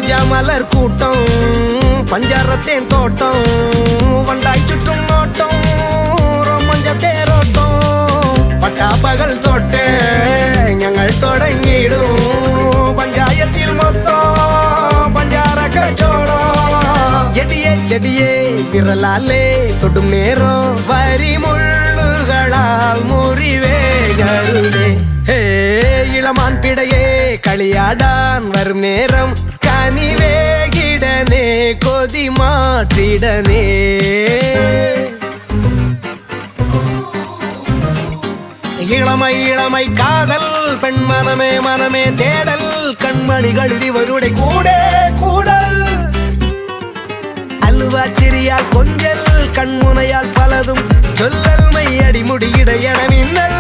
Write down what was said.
ரோஜா மலர் கூட்டம் பஞ்சாரத்தேன் தோட்டம் வண்டாய் சுற்றும் நோட்டம் ரோமஞ்ச தேரோட்டம் பட்டா பகல் தொட்டே ഞങ്ങൾ തുടങ്ങിയിടും പഞ്ചായത്തിൽ മൊത്തം പഞ്ചാര കച്ചോടം എടിയെ ചെടിയെ വിരലാലേ തൊടും നേരം വരിമുള്ളുകളാൽ മുറിവേകളുടെ ഇളമാൻ പിടയെ കളിയാടാൻ വരും നേരം കനിവേകിടനേ കൊതി മാറ്റിടനേ இளமை இளமை காதல் பெண் மனமே மனமே தேடல் கண்மணிகள் இவருடைய கூட கூடல் அல்வா சிறியால் கொஞ்சல் கண்முனையால் பலதும் சொல்லல் மையடி முடியிட என மின்னல்